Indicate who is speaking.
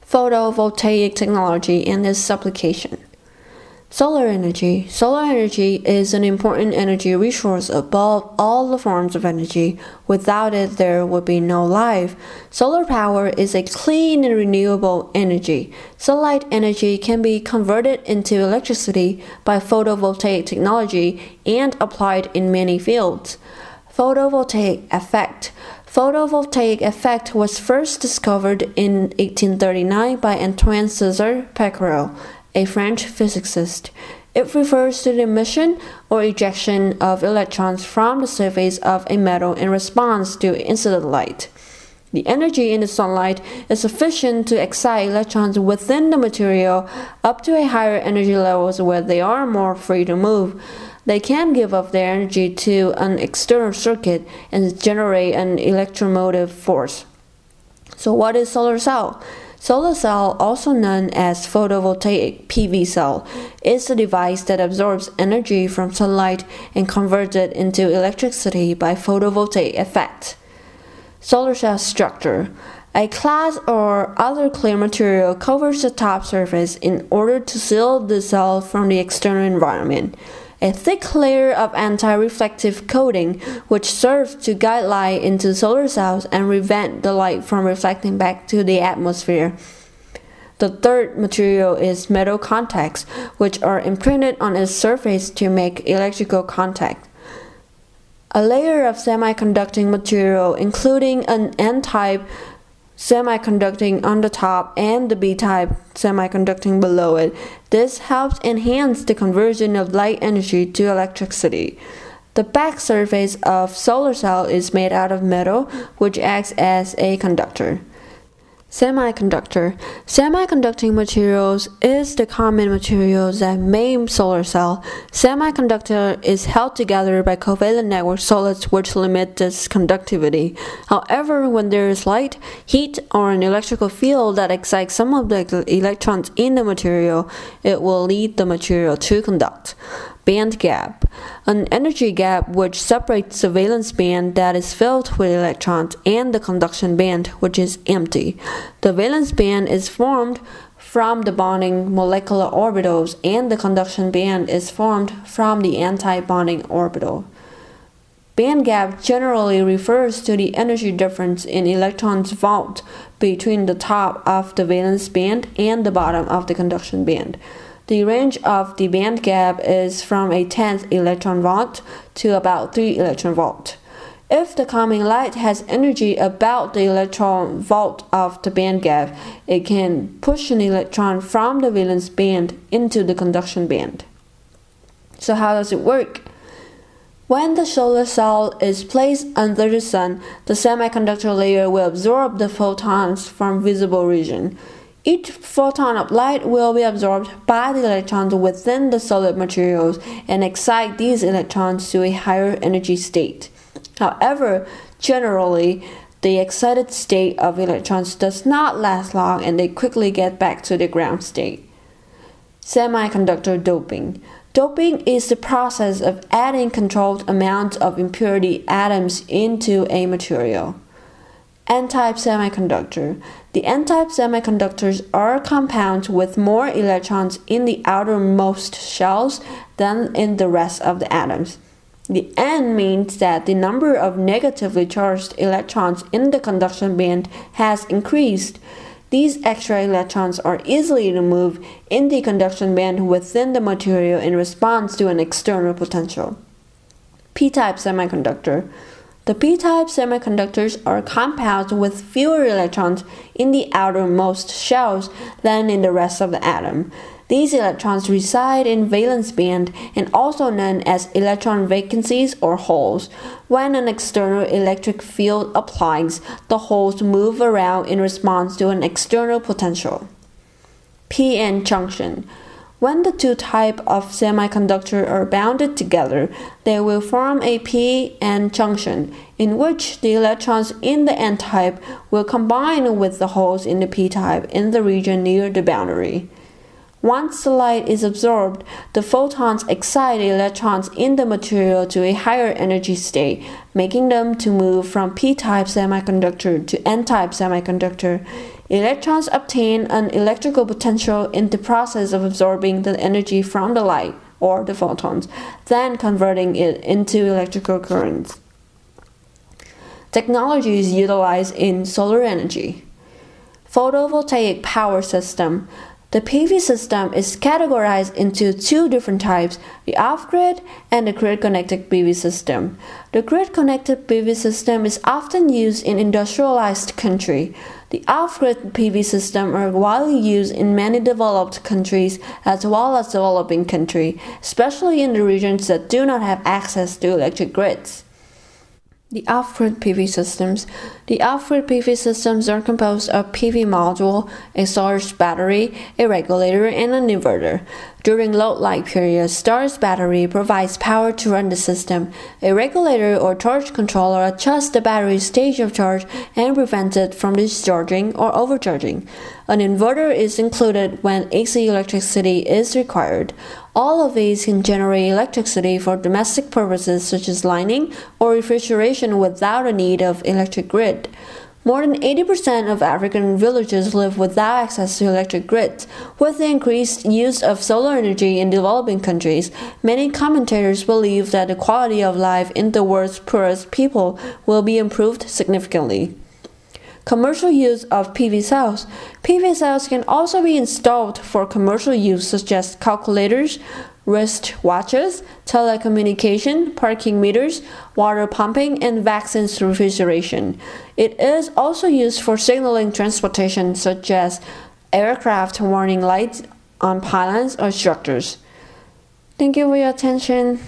Speaker 1: Photovoltaic technology and its application. Solar energy. Solar energy is an important energy resource above all the forms of energy. Without it, there would be no life. Solar power is a clean and renewable energy. Sunlight energy can be converted into electricity by photovoltaic technology and applied in many fields. Photovoltaic effect. Photovoltaic effect was first discovered in 1839 by Antoine César Becquerel, a French physicist. It refers to the emission or ejection of electrons from the surface of a metal in response to incident light. The energy in the sunlight is sufficient to excite electrons within the material up to a higher energy levels where they are more free to move. They can give up their energy to an external circuit and generate an electromotive force. So what is solar cell? Solar cell, also known as photovoltaic PV cell, is a device that absorbs energy from sunlight and converts it into electricity by photovoltaic effect. Solar cell structure. A glass or other clear material covers the top surface in order to shield the cell from the external environment. A thick layer of anti-reflective coating which serves to guide light into solar cells and prevent the light from reflecting back to the atmosphere. The third material is metal contacts, which are imprinted on its surface to make electrical contact. A layer of semiconducting material, including an N-type semiconducting on the top and the B-type semiconducting below it. This helps enhance the conversion of light energy to electricity. The back surface of solar cell is made out of metal, which acts as a conductor. Semiconductor. Semiconducting materials is the common materials that make solar cell. Semiconductor is held together by covalent network solids which limit its conductivity. However, when there is light, heat, or an electrical field that excites some of the electrons in the material, it will lead the material to conduct. Band gap. An energy gap which separates the valence band that is filled with electrons and the conduction band which is empty. The valence band is formed from the bonding molecular orbitals and the conduction band is formed from the anti-bonding orbital. Band gap generally refers to the energy difference in electrons volt between the top of the valence band and the bottom of the conduction band. The range of the band gap is from a 10th electron volt to about 3 electron volt. If the coming light has energy about the electron volt of the band gap, it can push an electron from the valence band into the conduction band. So how does it work? When the solar cell is placed under the sun, the semiconductor layer will absorb the photons from visible region. Each photon of light will be absorbed by the electrons within the solid materials and excite these electrons to a higher energy state. However, generally, the excited state of electrons does not last long and they quickly get back to the ground state. Semiconductor doping. Doping is the process of adding controlled amounts of impurity atoms into a material. N-type semiconductor. The N-type semiconductors are compounds with more electrons in the outermost shells than in the rest of the atoms. The N means that the number of negatively charged electrons in the conduction band has increased. These extra electrons are easily removed in the conduction band within the material in response to an external potential. P-type semiconductor. The p-type semiconductors are compounds with fewer electrons in the outermost shells than in the rest of the atom. These electrons reside in valence band and also known as electron vacancies or holes. When an external electric field applies, the holes move around in response to an external potential. P-N junction. When the two types of semiconductor are bounded together, they will form a p-n junction, in which the electrons in the n-type will combine with the holes in the p-type in the region near the boundary. Once the light is absorbed, the photons excite electrons in the material to a higher energy state, making them to move from p-type semiconductor to n-type semiconductor. Electrons obtain an electrical potential in the process of absorbing the energy from the light, or the photons, then converting it into electrical currents. Technologies utilized in solar energy. Photovoltaic power system. The PV system is categorized into two different types, the off-grid and the grid-connected PV system. The grid-connected PV system is often used in industrialized countries. The off-grid PV system are widely used in many developed countries as well as developing countries, especially in the regions that do not have access to electric grids. The off-grid PV systems. The off-grid PV systems are composed of PV module, a storage battery, a regulator, and an inverter. During low-light periods, storage battery provides power to run the system. A regulator or charge controller adjusts the battery's stage of charge and prevents it from discharging or overcharging. An inverter is included when AC electricity is required. All of these can generate electricity for domestic purposes such as lighting or refrigeration without a need of electric grid. More than 80% of African villages live without access to electric grids. With the increased use of solar energy in developing countries, many commentators believe that the quality of life in the world's poorest people will be improved significantly. Commercial use of PV cells. PV cells can also be installed for commercial use such as calculators, wrist watches, telecommunication, parking meters, water pumping, and vaccines refrigeration. It is also used for signaling transportation such as aircraft warning lights on pylons or structures. Thank you for your attention.